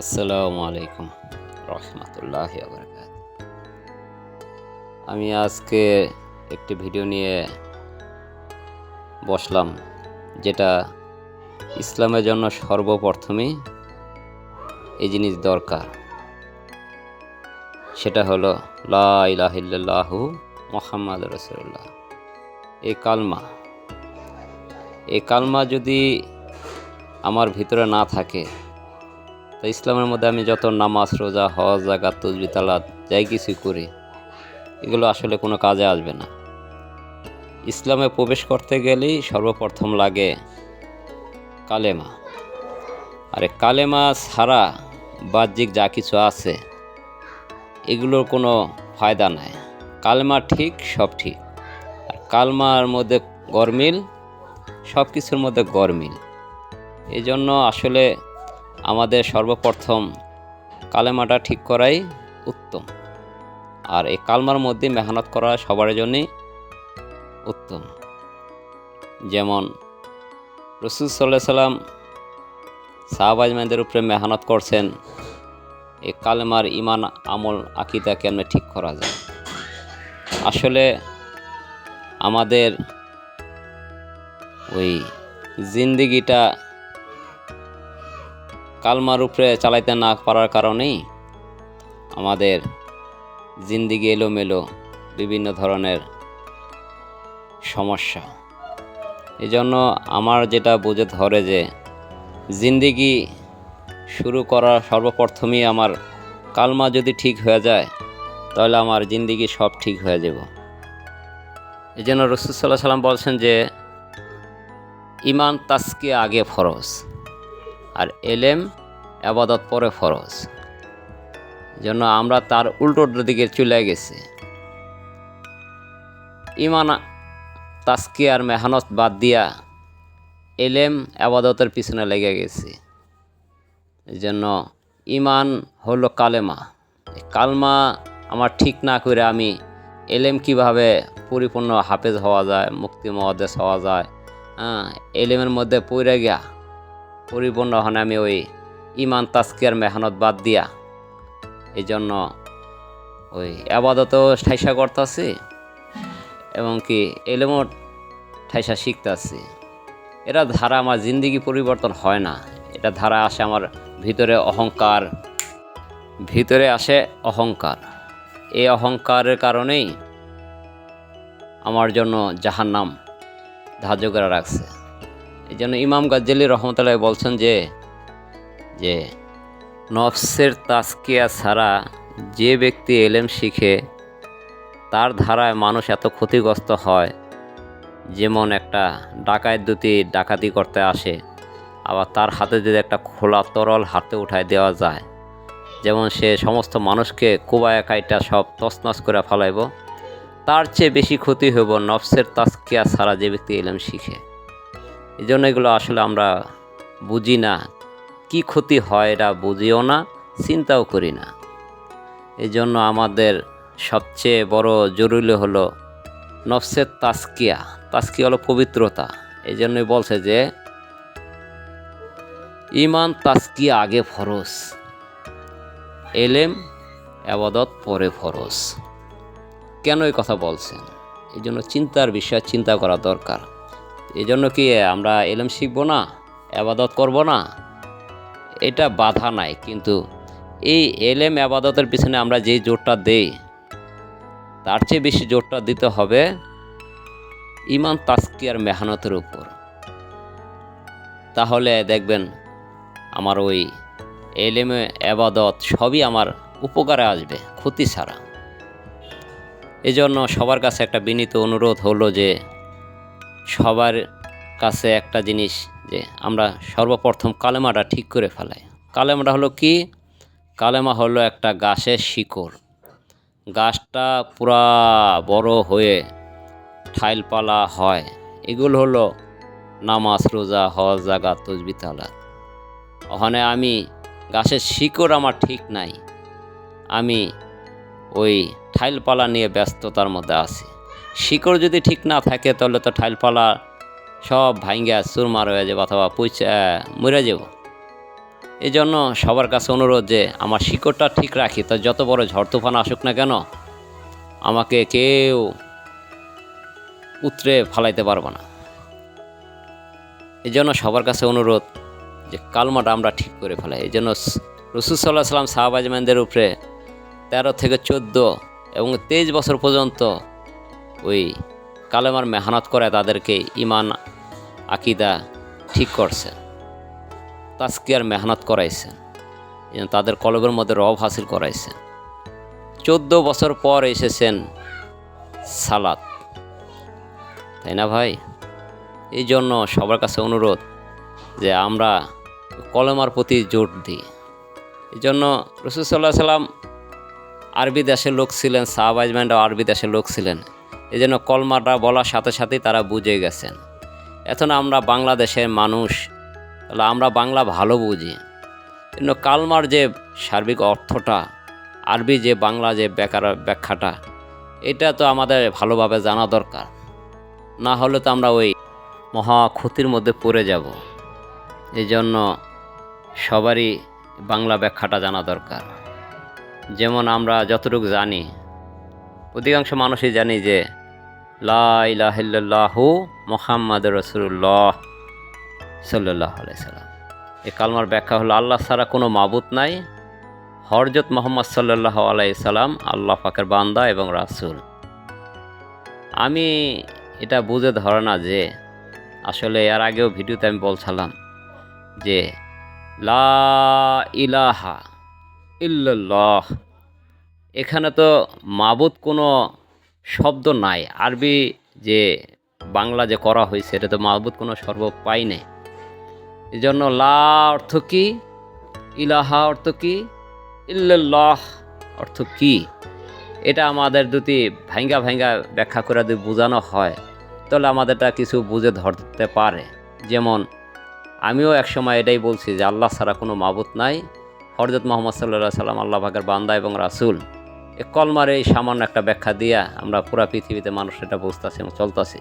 আসসালামু আলাইকুম রহমতুল্লাহি ওয়া বারাকাতুহু। আমি আজকে একটি ভিডিও নিয়ে বসলাম, যেটা ইসলামের জন্য সর্বপ্রথমেই এই জিনিস দরকার। সেটা হলো লা ইলাহা ইল্লাল্লাহু মুহাম্মাদুর রাসূলুল্লাহ। এই কালমা যদি আমার ভিতরে না থাকে, তো ইসলামের মধ্যে আমি যত নামাজ, রোজা, হজ, যাকাত, তাসবিহ, তালাত যাই কিছু করি, এগুলো আসলে কোনো কাজে আসবে না। ইসলামে প্রবেশ করতে গেলেই সর্বপ্রথম লাগে কালেমা। আর এই কালেমা ছাড়া বাহ্যিক যা কিছু আছে এগুলোর কোনো ফায়দা নাই। কালেমা ঠিক, সব ঠিক। আর কালমার মধ্যে গরমিল, সব কিছুর মধ্যে গরমিল। এই জন্য আসলে আমাদের সর্বপ্রথম কালেমাটা ঠিক করাই উত্তম। আর এই কালমার মধ্যে মেহনত করা সবার জন্যই উত্তম। যেমন রাসূল সাল্লাল্লাহু আলাইহি সাল্লাম সাহাবাদের উপরে মেহনত করছেন এই কালেমার ইমান, আমল, আকীদা কেমনে ঠিক করা যায়। আসলে আমাদের ওই জিন্দিগিটা কালমার উপরে চালাইতে না পারার কারণেই আমাদের জিন্দিগি এলোমেলো, বিভিন্ন ধরনের সমস্যা। এই জন্য আমার যেটা বুঝে ধরে যে জিন্দিগি শুরু করার সর্বপ্রথমেই আমার কালমা যদি ঠিক হয়ে যায়, তাহলে আমার জিন্দিগি সব ঠিক হয়ে যাব। এই জন্য রাসূল সাল্লাল্লাহু আলাইহি সাল্লাম বলছেন যে ইমান তাজকিয়া আগে ফরজ, আর এলেম ইবাদত পরে ফরজ। জন্য আমরা তার উল্টোর দিকে চলে গেছি। ইমান তাজকিয়ার মেহনত বাদ দিয়া এলেম ইবাদতের পিছনে লেগে গেছি। এই জন্য ইমান হলো কালেমা। কালমা আমার ঠিক না করে আমি এলেম কিভাবে পরিপূর্ণ হাফেজ হওয়া যায়, মুক্তি মুহাদ্দিস হওয়া যায়, এলেমের মধ্যে পড়ে গিয়া পরিপূর্ণ হন আমি ওই ইমান তাজকিয়ার মেহনত বাদ দিয়া এই জন্য ওই আবাদতও ঠাইসা করতেছি এবং কি এলেমও ঠাইসা শিখতেছি। এটা ধারা আমার জিন্দিগি পরিবর্তন হয় না। এটা ধারা আসে আমার ভিতরে আসে অহংকার। এই অহংকারের কারণেই আমার জন্য জাহান্নাম ধার্য করে রাখছে। এই জন্য ইমাম গাজ্জালী রহমতুল্লাহ বলছেন যে নফসের তাজকিয়া ছাড়া যে ব্যক্তি এলেম শিখে, তার ধারায় মানুষ এত ক্ষতিগ্রস্ত হয়। যেমন একটা ডাকাত দুটি ডাকাতি করতে আসে, আবার তার হাতে যদি একটা খোলা তরল হাতে উঠায় দেওয়া যায়, যেমন সে সমস্ত মানুষকে কোবায়া কাইটা সব তছনছ করে ফেলাইব, তার চেয়ে বেশি ক্ষতি হইব নফসের তাজকিয়া ছাড়া যে ব্যক্তি এলেম শিখে। এই জন্য এগুলো আসলে আমরা বুঝি না, কি ক্ষতি হয় এটা বুঝিও না, চিন্তাও করি না। এই জন্য আমাদের সবচেয়ে বড় জরুরি হলো নফসের তাজকিয়া হলো পবিত্রতা। এই জন্যই বলছে যে ইমান তাজকিয়া আগে ফরজ, এলেম ইবাদত পরে ফরজ। কেন এই কথা বলছেন? এই জন্য চিন্তার বিষয়, চিন্তা করা দরকার। এই জন্য কি আমরা এলেম শিখব না, ইবাদত করব না, এটা বাধা নাই। কিন্তু এই এলেম ইবাদতের পিছনে আমরা যেই জোরটা দেই, তার চেয়ে বেশি জোরটা দিতে হবে ইমান তাজকিয়ার মেহনতের উপর। তাহলে দেখবেন আমার ওই এলেমে ইবাদত সবই আমার উপকারে আসবে, ক্ষতি ছাড়া। এই জন্য সবার কাছে একটা বিনীত অনুরোধ হলো যে সবার কাছে একটা জিনিস, যে আমরা সর্বপ্রথম কালেমাটা ঠিক করে ফেলাই। কালেমাটা হলো কি? কালেমা হলো একটা গাছের শিকড়। গাছটা পুরা বড় হয়ে ঠাইলপালা হয়, এগুলো হলো নামাজ, রোজা, হজ, যাকাত, তাসবিহ, তালাত। ওখানে আমি গাছের শিকড় আমার ঠিক নাই, আমি ওই ঠাইলপালা নিয়ে ব্যস্ততার মধ্যে আছি। শিকড় যদি ঠিক না থাকে, তাহলে তো ঠাইলপালা সব ভাঙ্গা চুরমার হয়ে যাবে অথবা মরে যাব। এই জন্য সবার কাছে অনুরোধ যে আমার শিকড়টা ঠিক রাখি, তা যত বড় ঝড় তুফান আসুক না কেন আমাকে কেউ উতরে ফালাইতে পারবে না। এই জন্য সবার কাছে অনুরোধ যে কালমাটা আমরা ঠিক করে ফেলাই। এই জন্য রাসূল সাল্লাল্লাহু আলাইহি ওয়াসাল্লাম সাহাবা আজমাইনদের উপরে 13 থেকে 14 এবং 23 বছর পর্যন্ত ওই কালেমার মেহনত করে তাদেরকে ঈমান আকীদা ঠিক করছেন, তাজকিয়ার মেহনত করাইছেন, তাদের কলবের মধ্যে রব হাসিল করাইছেন। 14 বছর পর এসেছেন সালাত, তাই না ভাই? এই জন্য সবার কাছে অনুরোধ যে আমরা কলেমার প্রতি জোর দিই। এই জন্য রাসূল সাল্লাল্লাহু আলাইহি ওয়াসাল্লাম আরবি দেশের লোক ছিলেন, সাহাবা আজমাইনরাও আরবি দেশের লোক ছিলেন। এই জন্য কলমাটা বলার সাথে সাথেই তারা বুঝে গেছেন। এখন আমরা বাংলাদেশের মানুষ, তাহলে আমরা বাংলা ভালো বুঝি, কিন্তু কালমার যে সার্বিক অর্থটা, আরবি যে বাংলা যে ব্যাখ্যাটা, এটা তো আমাদের ভালোভাবে জানা দরকার। না হলে তো আমরা ওই মহা ক্ষতির মধ্যে পড়ে যাব। এই জন্য সবারই বাংলা ব্যাখ্যাটা জানা দরকার। যেমন আমরা যতটুকু জানি, অধিকাংশ মানুষই জানি যে লা ইলাহা ইল্লাল্লাহু মুহাম্মাদুর রাসূলুল্লাহ সাল্লাল্লাহু আলাইহি সাল্লাম। এই কালমার ব্যাখ্যা হলো আল্লাহ ছাড়া কোনো মাবুদ নাই, হযরত মুহাম্মদ সাল্লাল্লাহু আলাইহি সাল্লাম আল্লাহ পাকের বান্দা এবং রাসূল। আমি এটা বুঝে ধরে না যে আসলে এর আগেও ভিডিওতে আমি বলছিলাম যে লা ইলাহা ইল্লাল্লাহ, এখানে তো মাবুদ কোনো শব্দ নাই। আরবি যে বাংলা যে করা হয়েছে এটা তো মাবুদ কোনো শব্দ পাই নাই। এই জন্য লা অর্থ কি, ইলাহা অর্থ কি, ইল্লাল্লাহ অর্থ কি, এটা আমাদের দুটি ভাঙ্গা ব্যাখ্যা করে যদি বোঝানো হয় তাহলে আমাদেরটা কিছু বুঝে ধরতে পারে। যেমন আমিও একসময় এটাই বলছি যে আল্লাহ ছাড়া কোনো মাবুদ নাই, হযরত মুহাম্মদ সাল্লাল্লাহু আলাইহি সাল্লাম আল্লাহ পাকের বান্দা এবং রাসূল। এই কলমার এই সামান্য একটা ব্যাখ্যা দিয়া আমরা পুরা পৃথিবীতে মানুষ এটা বুঝতেছি এবং চলতেছি।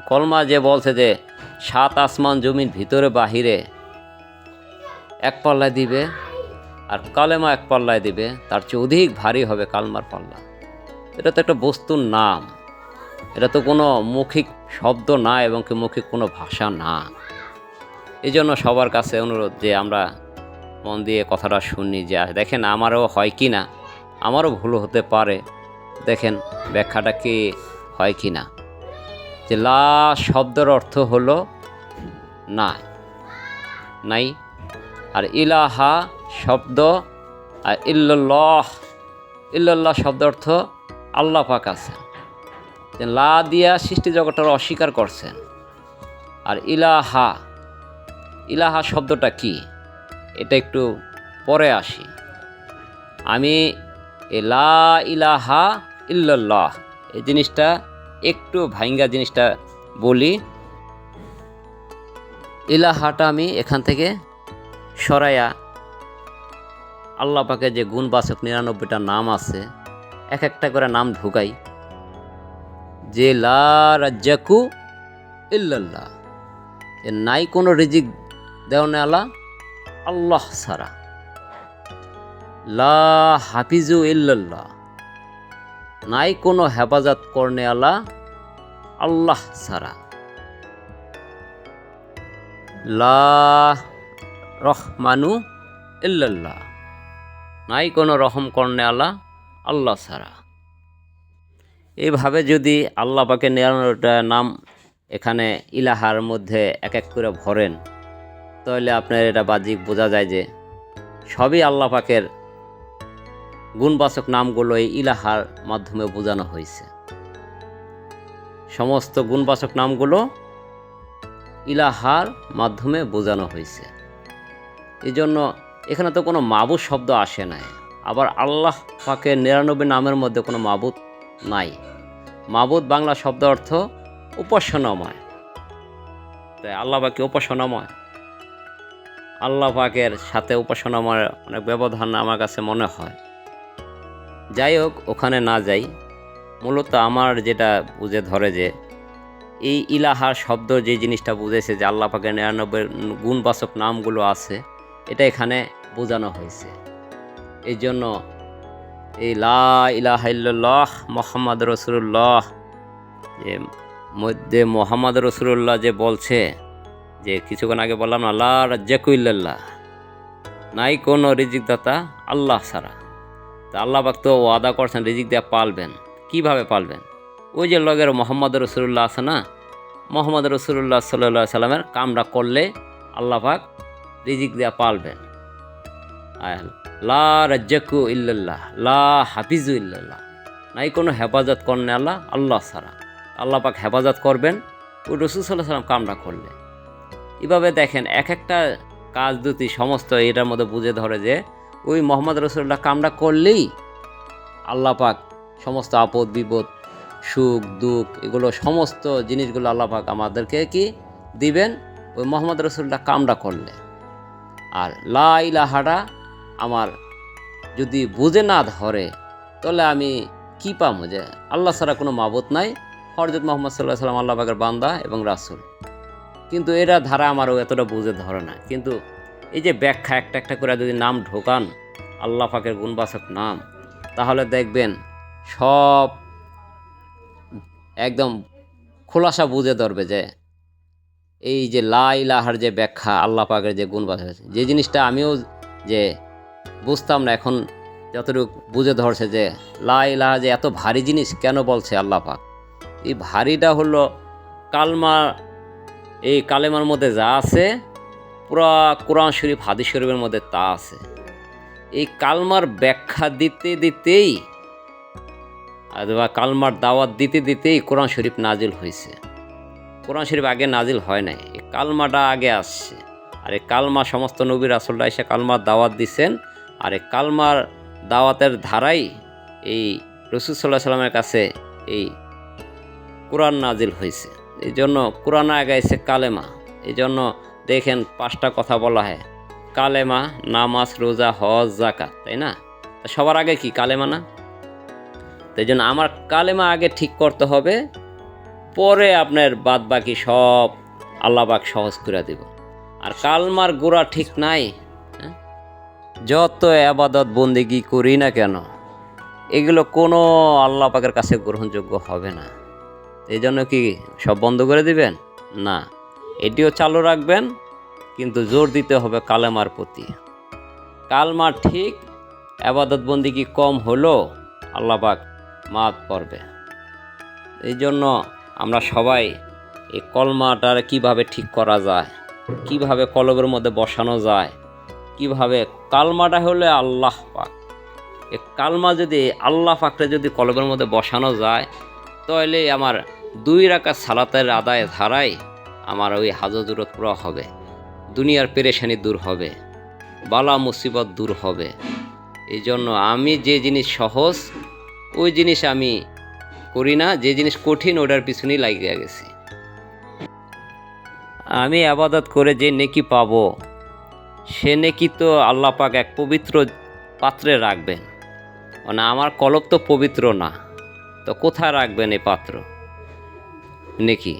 কলমা যে বলছে যে 7 আসমান জমিন ভিতরে বাহিরে এক পাল্লায় দিবে আর কালেমা এক পাল্লায় দিবে, তার চেয়ে অধিক ভারী হবে কালমার পাল্লা। এটা তো একটা বস্তুর নাম, এটা তো কোনো মৌখিক শব্দ না এবং কি মৌখিক কোনো ভাষা না। এই জন্য সবার কাছে অনুরোধ যে আমরা মন দিয়ে কথাটা শুনি, যে দেখেন আমারও হয় কি না, আমারও ভুল হতে পারে, দেখেন ব্যাখ্যাটা কি হয় কি না। যে লা শব্দের অর্থ হলো না, নাই, আর ইলাহা শব্দ, আর ইল্লাল্লাহ শব্দ অর্থ আল্লাহ পাক আছেন। লা দিয়া সৃষ্টি জগৎটার অস্বীকার করছেন। আর ইলাহা শব্দটা কি এটা একটু পরে আসি। আমি লা ইলাহা ইল্লাল্লাহ এই জিনিসটা একটু ভাঙ্গা জিনিসটা বলি। ইলাহাটা আমি এখান থেকে সরাইয়া আল্লাহ পাকের যে গুণবাচক 99টা নাম আছে এক একটা করে নাম ঢুকাই। যে লা রাজ্জাকু ইল্লাল্লাহ, এর নাই কোনো রিজিক দেওয়ানে আল্লাহ ছাড়া। লা হাফিজু ইল্লাল্লাহ, নাই কোনো হেফাজত করনে আল্লাহ ছাড়া। লা রহমানু ইল্লাল্লাহ, নাই কোনো রহম করনে আল্লাহ ছাড়া। এইভাবে যদি আল্লাহ পাকে 99টা নাম এখানে ইলাহার মধ্যে এক এক করে ভরেন তাহলে আপনার এটা বাহ্যিক বোঝা যায় যে সবই আল্লাহ পাকের গুণবাচক নামগুলো এই ইলাহার মাধ্যমে বোঝানো হয়েছে। সমস্ত গুণবাচক নামগুলো ইলাহার মাধ্যমে বোঝানো হয়েছে। এই জন্য এখানে তো কোনো মাবুদ শব্দ আসে নাই। আবার আল্লাহ পাকের 99 নামের মধ্যে কোনো মাবুদ নাই। মাবুদ বাংলা শব্দ অর্থ উপাসনাময়, তাই আল্লাহ পাকে উপাসনাময়। আল্লাহ পাকের সাথে উপাসনাময় অনেক ব্যবধান আমার কাছে মনে হয়। যাই হোক, ওখানে না যাই। মূলত আমার যেটা বুঝে ধরে যে এই ইলাহার শব্দ যে জিনিসটা বুঝেছে যে আল্লাহ পাকের 99 গুণবাচক নামগুলো আছে, এটা এখানে বোঝানো হয়েছে। এই জন্য এই লা ইলাহা ইল্লাল্লাহ মুহাম্মদ রাসূলুল্লাহ যে মধ্যে মুহাম্মদ রাসূলুল্লাহ যে বলছে, যে কিছুক্ষণ আগে বললাম না, লা রাজ্জাকু ইল্লাল্লাহ, নাই কোনো রিজিকদাতা আল্লাহ ছাড়া। তা আল্লাহ পাক তো ওয়াদা করছেন রিজিক দেওয়া পালবেন। কিভাবে পালবেন? ওই যে লগের মোহাম্মদ রসুল্লাহ আছে না, মোহাম্মদ রসুল্লাহ সাল্লাহ সাল্লামের কামটা করলে আল্লাহ পাক রিজিক দেওয়া পালবেন। লা রাজ্জাকু ইল্লাল্লাহ, লা হাফিজু ইল্লাল্লাহ, নাই কোনো হেফাজত করেন আল্লাহ আল্লাহ ছাড়া। আল্লাহ পাক হেফাজত করবেন ওই রসুল সাল্লাহ সাল্লাম কামটা করলে। এভাবে দেখেন এক একটা কাজ দুটি সমস্ত এটার মধ্যে বুঝে ধরে যে ওই মোহাম্মদ রসুল্লাহ কামটা করলেই আল্লাহ পাক সমস্ত আপদ বিপদ সুখ দুঃখ এগুলো সমস্ত জিনিসগুলো আল্লাহ পাক আমাদেরকে কি দিবেন ওই মোহাম্মদ রসুল্লাহ কামটা করলে। আর লা ইলাহাটা আমার যদি বুঝে না ধরে তাহলে আমি কি পাবো যে আল্লাহ ছাড়া কোনো মাবুদ নাই, হযরত মুহাম্মদ সাল্লাল্লাহু আলাইহি ওয়াসাল্লাম আল্লাহ পাকের বান্দা এবং রাসূল। কিন্তু এরা ধারা আমারও এতটা বুঝে ধরে না। কিন্তু এই যে ব্যাখ্যা একটা একটা করে যদি নাম ঢোকান আল্লাহ পাকের গুণবাচক নাম, তাহলে দেখবেন সব একদম খোলাসা বুঝে ধরবে যে এই যে লা ইলাহার যে ব্যাখ্যা আল্লাহ পাকের যে গুণবাচক, যে জিনিসটা আমিও যে বুঝতাম না এখন যতটুকু বুঝে ধরছে যে লা ইলাহা যে এত ভারী জিনিস কেন বলছে আল্লাহ পাক। এই ভারীটা হলো কালমা, এই কালেমার মধ্যে যা আছে পুরা কোরআন শরীফ হাদিস শরীফের মধ্যে তা আছে। এই কালমার ব্যাখ্যা দিতে দিতেই অথবা কালমার দাওয়াত দিতে দিতেই কোরআন শরীফ নাজিল হয়েছে। কোরআন শরীফ আগে নাজিল হয় নাই, এই কালমাটা আগে আসছে। আর এই কালমা সমস্ত নবী রাসূলরা এসে কালমার দাওয়াত দিচ্ছেন। আর এই কালমার দাওয়াতের ধারাই এই রাসূল সাল্লাল্লাহু আলাইহি সাল্লামের কাছে এই কোরআন নাজিল হয়েছে। এই জন্য কোরআন আগে এসে কালেমা। এই জন্য দেখেন 5টা কথা বলা হয়, কালেমা, নামাজ, রোজা, হজ, যাকাত, তাই না? সবার আগে কি কালেমা না? তাই জন্য আমার কালেমা আগে ঠিক করতে হবে, পরে আপনার বাদ বাকি সব আল্লাহ পাক সহজ করে দেব। আর কালমার গোড়া ঠিক নাই, যত ইবাদত বন্দেগি করি না কেন এগুলো কোনো আল্লাহ পাকের কাছে গ্রহণযোগ্য হবে না। এই জন্য কি সব বন্ধ করে দিবেন? না, এটিও চালু রাখবেন, কিন্তু জোর দিতে হবে কালেমার প্রতি। কালমা ঠিক, ইবাদত বন্দেগি কম হলো আল্লাহ পাক মাফ করবে। এই জন্য আমরা সবাই এই কলমাটার কিভাবে ঠিক করা যায়, কিভাবে কলবের মধ্যে বসানো যায়, কিভাবে কালমাটা হলে আল্লাহ পাক, এই কালমা যদি আল্লাহ পাকটা যদি কলবের মধ্যে বসানো যায় তাহলে আমার 2 রাকাত সালাতের আদায় ধারায় আমার ওই হাজত জরুরত পুরা হবে, দুনিয়ার পেরেশানি দূর হবে, বালা মুসিবত দূর হবে। এই জন্য আমি যে জিনিস সহজ ওই জিনিস আমি করি না, যে জিনিস কঠিন ওটার পিছনেই লাগিয়ে গেছি। আমি ইবাদত করে যে নেকি পাবো সে নেকি তো আল্লাহ পাক এক পবিত্র পাত্রে রাখবেন। মানে আমার কলব তো পবিত্র না, তো কোথায় রাখবেন এই পাত্র নেকি?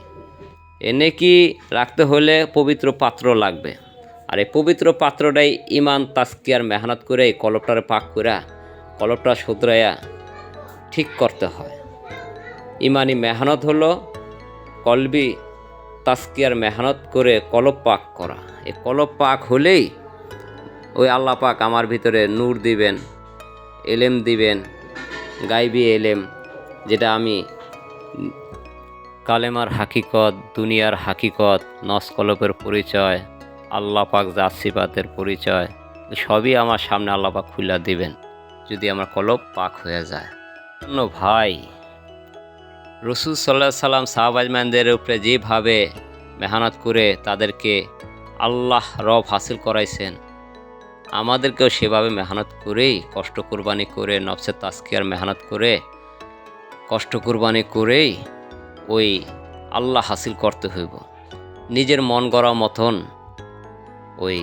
এ নেকি রাখতে হলে পবিত্র পাত্র লাগবে। আর এই পবিত্র পাত্রটাই ইমান তাজকিয়ার মেহনত করে এই কলবটারে পাক করে কলবটা শুধরাইয়া ঠিক করতে হয়। ইমানি মেহনত হলো কলবি তাজকিয়ার মেহনত করে কলব পাক করা। এই কলব পাক হলেই ওই আল্লাহ পাক আমার ভিতরে নূর দিবেন, এলেম দিবেন, গাইবি এলেম, যেটা আমি কালেমার হাকিকত, দুনিয়ার হাকিকত, নস কলবের পরিচয়, আল্লাহ পাক জাত সিফাতের পরিচয় সবই আমার সামনে আল্লাহ পাক খুলে দিবেন যদি আমার কলব পাক হয়ে যায়। ভাই, রাসূল সাল্লাল্লাহু আলাইহি সাল্লাম সাহাবাজমানদের উপরে যেভাবে মেহনত করে তাদেরকে আল্লাহ রব হাসিল করাইছেন, আমাদেরকেও সেভাবে মেহনত করেই কষ্ট কুরবানি করে নফসে তাজকিয়ার মেহনত করে কষ্ট কুরবানি করেই ওই আল্লাহ হাসিল করতে হইব। নিজের মন গড়া মতন ওই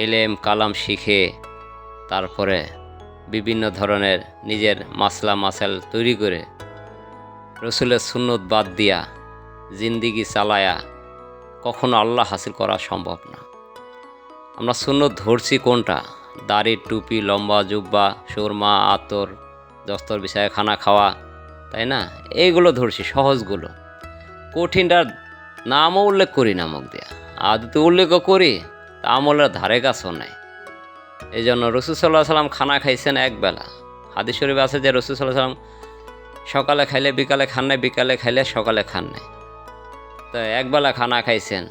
এলেম কালাম শিখে তারপরে বিভিন্ন ধরনের নিজের মাসলা মাসাল তৈরি করে রসুলের সুন্নত বাদ দিয়া জিন্দিগি চালায়া কখনো আল্লাহ হাসিল করা সম্ভব না। আমরা সুন্নত ধরছি কোনটা? দাড়ি, টুপি, লম্বা জুব্বা, সুরমা, আতর, দস্তর বিছায় খানা খাওয়া, তাই না? এইগুলো ধরছি, সহজগুলো। কঠিনটার নামও উল্লেখ করি না মুখ দিয়া, আদতে উল্লেখও করি তা আমলের ধারে কাছেও নাই। এই জন্য রসুল সাল্লাহ সাল্লাম খানা খাইছেন একবেলা। হাদিস শরীফে আছে যে রসুল সাল্লাহ সাল্লাম সকালে খাইলে বিকালে খান নাই, বিকালে খাইলে সকালে খান নাই। তো একবেলা খানা খাইছেন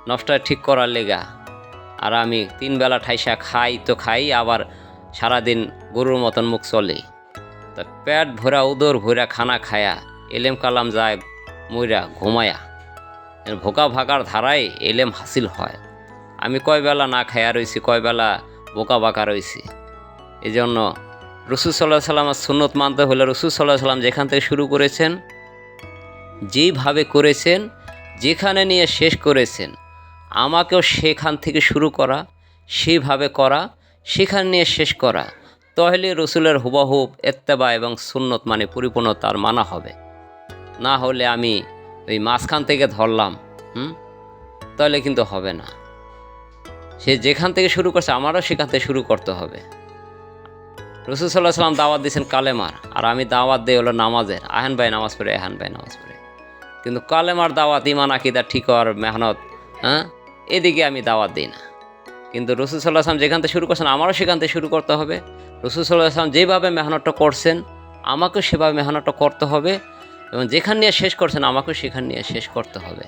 নষ্ট ঠিক করার লেগা, আর আমি 3 বেলা ঠাইসা খাই তো খাই, আবার সারাদিন গরুর মতন মুখ চলে। তা পেট ভরা উদর ভরা খানা খায়া এলেম কালাম যায় মইরা ঘুমায়া, ভোকা ভাকার ধারায় এলেম হাসিল হয়। আমি কয় বেলা না খায়া রয়েছি, কয় বেলা বোকা বাঁকা রয়েছি। এই জন্য রসুল সাল্লাহ সাল্লামের সুন্নত মানতে হলে রসুল সাল্লাহ সাল্লাম যেখান থেকে শুরু করেছেন, যেইভাবে করেছেন, যেখানে নিয়ে শেষ করেছেন, আমাকেও সেখান থেকে শুরু করা, সেইভাবে করা, সেখানে নিয়ে শেষ করা। তাহলে রসুলের হুবহুব ইত্তেবা এবং সুন্নত মানে পরিপূর্ণ তার মানা হবে। না হলে আমি ওই মাঝখান থেকে ধরলাম, তাহলে কিন্তু হবে না। সে যেখান থেকে শুরু করছে আমারও সেখান থেকে শুরু করতে হবে। রসুল সাল্লাহ সাল্লাম দাওয়াত দিয়েছেন কালেমার, আর আমি দাওয়াত দিই হলো নামাজের। আহেন ভাই নামাজ পড়ে, আহেন ভাই নামাজ পড়ে। কিন্তু কালেমার দাওয়াত, ইমান আকিদা ঠিক হওয়ার মেহনত, এদিকে আমি দাওয়াত দিই না। কিন্তু রসুল সাল্লাহ সাল্লাম যেখান থেকে শুরু করছেন আমারও সেখান থেকে শুরু করতে হবে। রসুল সাল্লাহ সাল্লাম যেভাবে মেহনতটা করছেন আমাকেও সেভাবে মেহনতটা করতে হবে, এবং যেখান নিয়ে শেষ করছেন আমাকেও সেখান নিয়ে শেষ করতে হবে।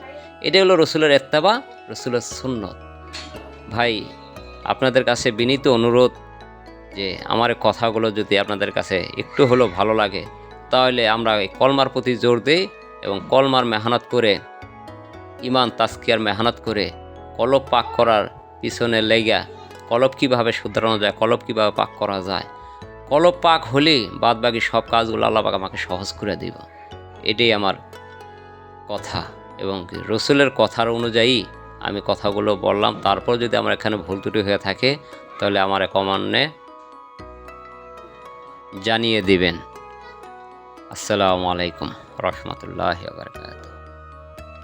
এটাই হলো রসুলের ইত্তেবা, রসুলের সুন্নত। ভাই, আপনাদের কাছে বিনীত অনুরোধ যে আমার কথাগুলো যদি আপনাদের কাছে একটু হলেও ভালো লাগে, তাহলে আমরা এই কলমার প্রতি জোর দিই এবং কলমার মেহনত করে, ইমান তাজকিয়ার মেহনত করে, কলব পাক করার পিছনে লেগা, কলব কীভাবে শুধরানো যায়, কলব কীভাবে পাক করা যায়, কলব পাক হলেই বাদবাকি সব কাজগুলো আল্লাহ পাক আমাকে সহজ করে দিব। এটাই আমার কথা, এবং রসুলের কথার অনুযায়ী আমি কথাগুলো বললাম। তারপর যদি আমার এখানে ভুল ত্রুটি হয়ে থাকে তাহলে আমার কমেন্টে জানিয়ে দিবেন। আসসালামু আলাইকুম রহমতুল্লাহি ওয়া বারাকাতুহু।